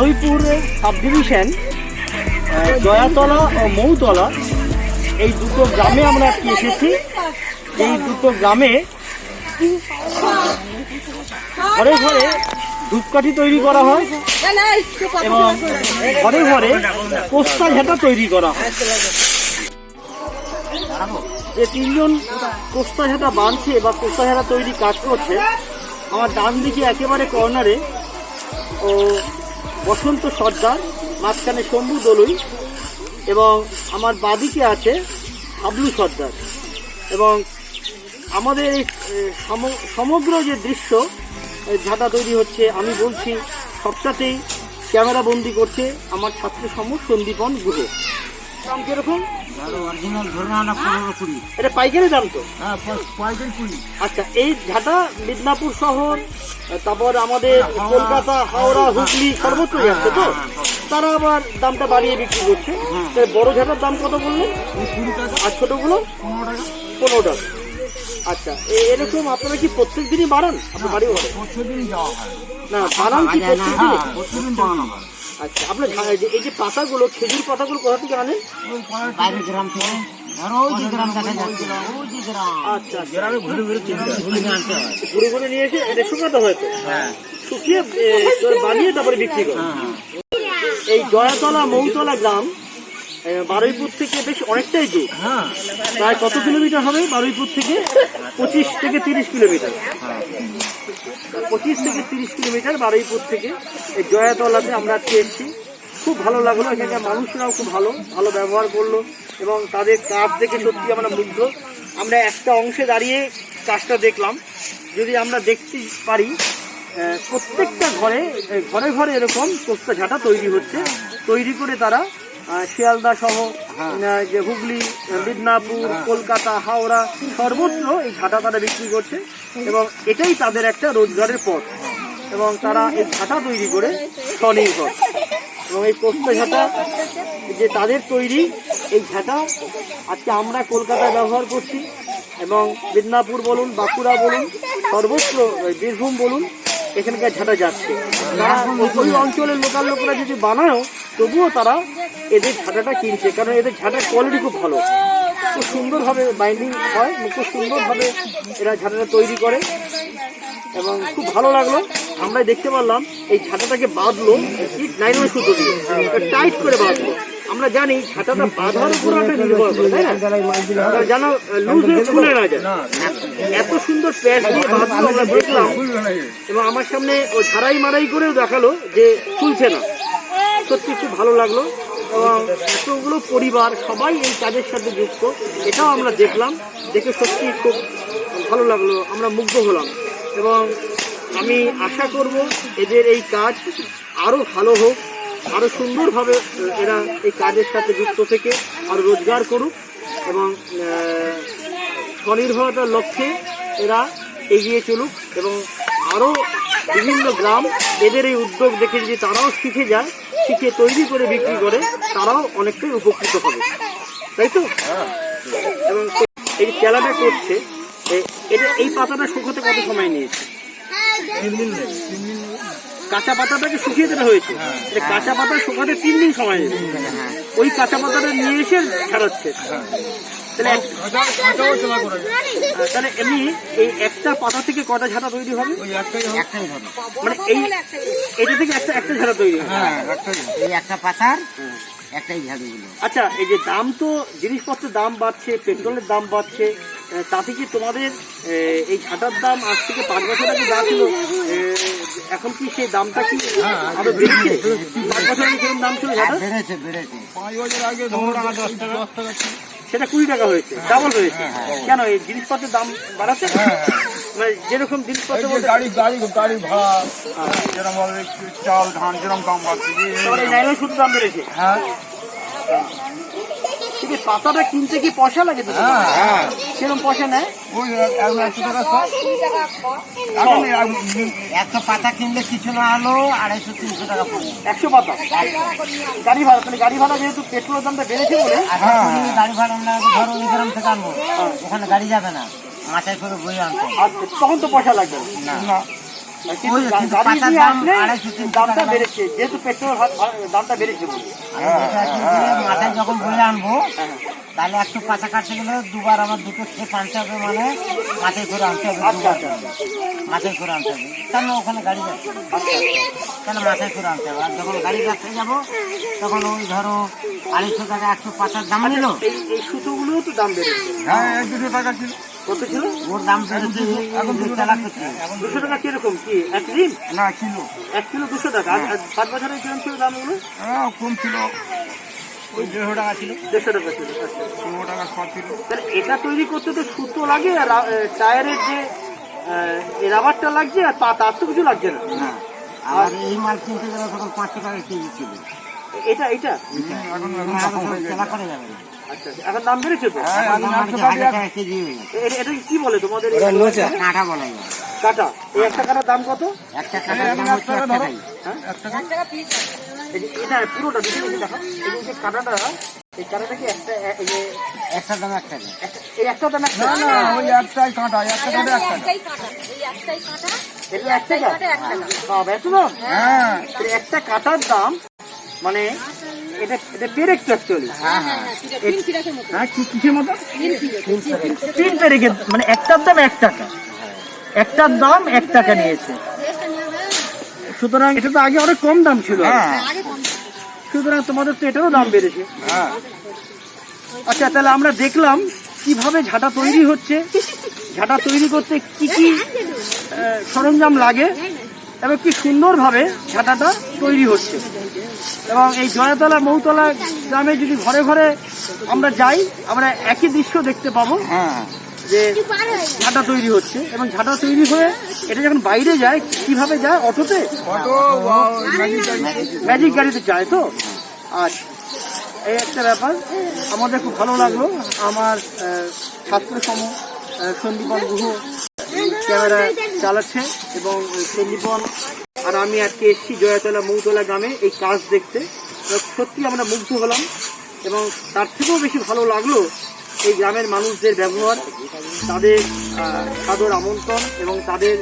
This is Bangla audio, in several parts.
বারুইপুরের সাব ডিভিশন জয়াতলা ও মৌতলা এই দুটো গ্রামে আমরা আজকে এসেছি। এই দুটো গ্রামে ঘরে ঘরে ধূপকাঠি তৈরি করা হয় এবং ঘরে ঘরে কোস্তা ঝেঁটা তৈরি করা হয়। যে তিনজন কোস্তা ঝেঁটা বাঁধছে বা কোস্তা ঝেঁটা তৈরি কাজ করছে, আমার ডান দিকে একেবারে কর্নারে ও বসন্ত সর্দার, মাঝখানে শম্ভু দলুই এবং আমার বাদিকে আছে হাবলু সর্দার। এবং আমাদের এই সমগ্র যে দৃশ্য ঝাঁটা তৈরি হচ্ছে, আমি বলছি সবটাতেই ক্যামেরা বন্দি করছে আমার ছাত্র সমর সন্দীপন গুহ। দাম কিরকম? এটা পাইকারি দাম তো? আচ্ছা, এই ঝাঁটা মিদনাপুর শহর, তারপর আমাদের কলকাতা, হাওড়া, হুগলি সর্বত্র যাচ্ছে তো, তারা আবার দামটা বাড়িয়ে বিক্রি করছে। বড় ঝাঁটার দাম কত বললেন? আর ছোটগুলো 15 টাকা। আচ্ছা, এরকম আপনারা কি প্রত্যেক দিনই বাড়ান? আপনার বাড়ি না বানান কি প্রত্যেক দিন? আচ্ছা, আপনার এই যে পাতাগুলো, খেজুর পাতাগুলো কোথা থেকে আনেন? আচ্ছা, ঘুরে ঘুরে নিয়ে এসে এটা শুকাতে হয়তো, শুকিয়ে বানিয়ে তারপরে বিক্রি করে। এই জয়াতলা মৌতলা গ্রাম বারুইপুর থেকে বেশ অনেকটাই দূর, প্রায় কত কিলোমিটার হবে বারুইপুর থেকে? 25 থেকে 30 কিলোমিটার। 25 থেকে 30 কিলোমিটার বারুইপুর থেকে এই জয়াতলাতে আমরা আজকে এসেছি। খুব ভালো লাগলো, এখানকার মানুষরাও খুব ভালো ভালো ব্যবহার করলো এবং তাদের কাজ দেখে সত্যি আমরা মুগ্ধ। আমরা একটা অংশে দাঁড়িয়ে কাজটা দেখলাম। যদি আমরা দেখতে পারি প্রত্যেকটা ঘরে ঘরে ঘরে এরকম কোস্তা ঝাঁটা তৈরি হচ্ছে, তৈরি করে তারা শিয়ালদা সহ যে হুগলি, মিদনাপুর, কলকাতা, হাওড়া সর্বত্র এই ঝাঁটা তারা বিক্রি করছে এবং এটাই তাদের একটা রোজগারের পথ। এবং তারা এই ঝাঁটা তৈরি করে স্বনির্ভর। এবং এই কোস্তা ঝাঁটা যে তাদের তৈরি, এই ঝাঁটা আজকে আমরা কলকাতায় ব্যবহার করছি এবং মিদনাপুর বলুন, বাঁকুড়া বলুন, সর্বত্র বীরভূম বলুন, এখানকার ঝাঁটা যাচ্ছে। তারা ওই অঞ্চলের লোকাল লোকেরা যদি বানায়ও তবুও তারা এদের ঝাঁটাটা কিনছে, কারণ এদের ঝাঁটার কোয়ালিটি খুব ভালো, খুব সুন্দরভাবে বাইন্ডিং হয়, খুব সুন্দরভাবে এরা ঝাঁটাটা তৈরি করে এবং খুব ভালো লাগলো। আমরা দেখতে পারলাম এই ঝাঁটাটাকে বাঁধলো নাইলন সুতো দিয়ে, টাইট করে বাঁধলো। আমরা জানি ঝাঁটাটা বাঁধার উপর একটা নির্ভর করে, তাই না? যেন লুজ হয়ে খুলে না যায়, এত সুন্দর প্যাচ দিয়ে বাঁধলো আমরা দেখলাম। এবং আমার সামনে ও ঝাড়াই মারাই করেও দেখালো যে খুলছে না। সত্যি খুব ভালো লাগলো এবং এতগুলো পরিবার সবাই এই কাজের সাথে যুক্ত, এটাও আমরা দেখলাম। দেখে সত্যি খুব ভালো লাগলো, আমরা মুগ্ধ হলাম। এবং আমি আশা করব এদের এই কাজ আরও ভালো হোক, আরও সুন্দরভাবে এরা এই কাজের সাথে যুক্ত থেকে আরও রোজগার করুক এবং স্বনির্ভরতার লক্ষ্যে এরা এগিয়ে চলুক এবং আরও বিভিন্ন গ্রাম এদের এই উদ্যোগ দেখে যদি তারাও শিখে যায়, শিখে তৈরি করে বিক্রি করে, তারাও অনেকটাই উপকৃত হবে, তাই তো? এবং এই খেলাটা করছে, এই পাতাটা শুকাতে কত সময় নিয়েছে? 3 দিন। কাঁচা পাতাটাকে শুকিয়ে দেওয়া হয়েছে, কাঁচা পাতা শুকাতে 3 দিন সময় নেবে। ওই কাঁচা পাতাটা নিয়ে এসে ছাড়াচ্ছে। তাহলে এমনি এই একটা পাতা থেকে কটা ঝাঁটা তৈরি হবে? মানে এইটা থেকে একটা ঝাঁটা তৈরি হবে, একটা পাতার একটাই ঝাড়ু। আচ্ছা, এই যে দাম, তো জিনিসপত্রের দাম বাড়ছে, পেট্রোলের দাম বাড়ছে, তাতে কি তোমাদের এই ঝাঁটার দাম আজ থেকে 5 বছর আগে যা ছিল এখন কি সেই দামটা কি আরো বেড়েছে? 5 বছর আগে কিরকম দাম ছিল ঝাঁটা? বেড়েছে। 5 বছর আগে 10 টাকা সেটা 20 টাকা হয়েছে, ডাবল হয়েছে। কেন এই জিনিসপত্রের দাম বাড়াচ্ছে? মানে যেরকম জিনিসপত্র গাড়ি ভাড়া, যেরকম চাল ধান যেরকম দাম বাড়ছে, নাইলন সুতো দাম বেড়েছে। হ্যাঁ, পাতাটা কিনতে কি পয়সা লাগে? সেরকম পয়সা নেয়? ওই 100 টাকা। একটা পাতা কিনলে কিছু না হলো 250-300 টাকা পড়ে। 100 পাতা গাড়ি ভাড়া, মানে গাড়ি ভাড়া যেহেতু পেট্রোলের দামটা বেড়েছে বলে গাড়ি ভাড়া না, ধরো ওই গ্রাম থেকে আনবো, ওখানে গাড়ি যাবে না, মাথায় করে বই আনতে, তখন তো পয়সা লাগবে না। গাড়ি নিয়ে আসলে দামটা বেড়েছে, যেহেতু পেট্রোল দামটা বেড়েছে বলে। মাথায় যখন বলে আনবো তাহলে 105 কাটতে গেলে দুবার আমার দুটো ট্রিপ আনতে হবে, মানে মাথায় করে আনতে হবে, মাথায় করে আনতে হবে, কেন ওখানে গাড়ি যাচ্ছে, কেন মাথায় করে আনতে হবে। আর যখন গাড়ি রাস্তায় যাবো তখন ওই ধরো 250 টাকা 105 দাম নিল। এই সুতোগুলোও তো দাম বেড়েছে। হ্যাঁ 200 টাকা ছিল। কত ছিল? ওর দাম বেড়েছে এখন 200 টাকা করছে। 200 টাকা কিরকম, কি এক রিম? না কিলো, 1 কিলো 200 টাকা। আর 5 বছরের কিরকম ছিল দামগুলো? কম ছিল, ওই 150 টাকা ছিল, 150 টাকা ছিল। 15 টাকা সব ছিল। তাহলে এটা তৈরি করতে তো সুতো লাগে, আর টায়ারের যে রাবারটা লাগছে, আর তার তো কিছু লাগছে না। আর এই মাল কিনতে গেলে তখন 500 টাকা কেজি ছিল। এটা এখন খেলা করে যাবে না। আচ্ছা, এখন দাম বেড়েছে তো। 1000 টাকা কেজি হয়ে গেছে। এটা কি বলে তোমাদের? কাঁটা বলা যায়। কাটা। এই একটা কাটার দাম কত? একটা কাঁটার দাম হচ্ছে 1 টাকাই। এটা পুরোটা দেখে দেখো। এই যে কাটাটা, এই কাটাটা কি একটা দাম 1 টাকা। এই একটা দাম 1 না টাকা? না, ওই একটাই কাঁটা, একটা কাঁটা, একটা এটা 1 টাকা? বাবা, এত দাম? হ্যাঁ একটা কাটার দাম, মানে এটা পেরেক অ্যাকচুয়ালি। হ্যাঁ, কিসের মতো? 3 পেরেকের, মানে একটার দাম 1 টাকা, একটার দাম 1 টাকা নিয়েছে। সুতরাং এটা তো আগে অনেক কম দাম ছিল। সুতরাং তোমাদের তো এটারও দাম বেড়েছে। আচ্ছা, তাহলে আমরা দেখলাম কিভাবে ঝাঁটা তৈরি হচ্ছে, ঝাঁটা তৈরি করতে কি কি সরঞ্জাম লাগে, এবং কি সুন্দরভাবে ঝাঁটাটা তৈরি হচ্ছে। এবং এই জয়াতলা মৌতলা গ্রামে যদি ঘরে ঘরে আমরা যাই, আমরা একই দৃশ্য দেখতে পাবো, যে ঝাঁটা তৈরি হচ্ছে। এবং ঝাঁটা তৈরি হয়ে এটা যখন বাইরে যায়, কিভাবে যায়? অটোতে, ম্যাজিক গাড়িতে যায় তো। আচ্ছা, এই একটা ব্যাপার আমাদের খুব ভালো লাগলো। আমার ছাত্র সন্দীপন গুহ ক্যামেরা চালাচ্ছে, এবং সন্দীপন আর আমি আজকে এসেছি জয়াতলা মৌতলা গ্রামে এই কাজ দেখতে। সত্যি আমরা মুগ্ধ হলাম, এবং তার থেকেও বেশি ভালো লাগলো এই গ্রামের মানুষদের ব্যবহার, তাদের সাদর আমন্ত্রণ, এবং তাদের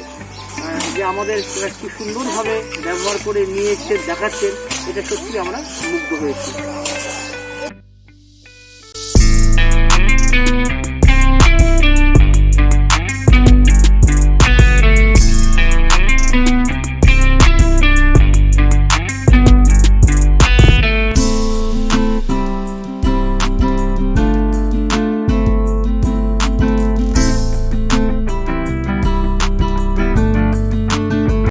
যে আমাদের কি সুন্দরভাবে ব্যবহার করে নিয়ে এসে দেখাচ্ছেন, এটা সত্যি আমরা মুগ্ধ হয়েছি।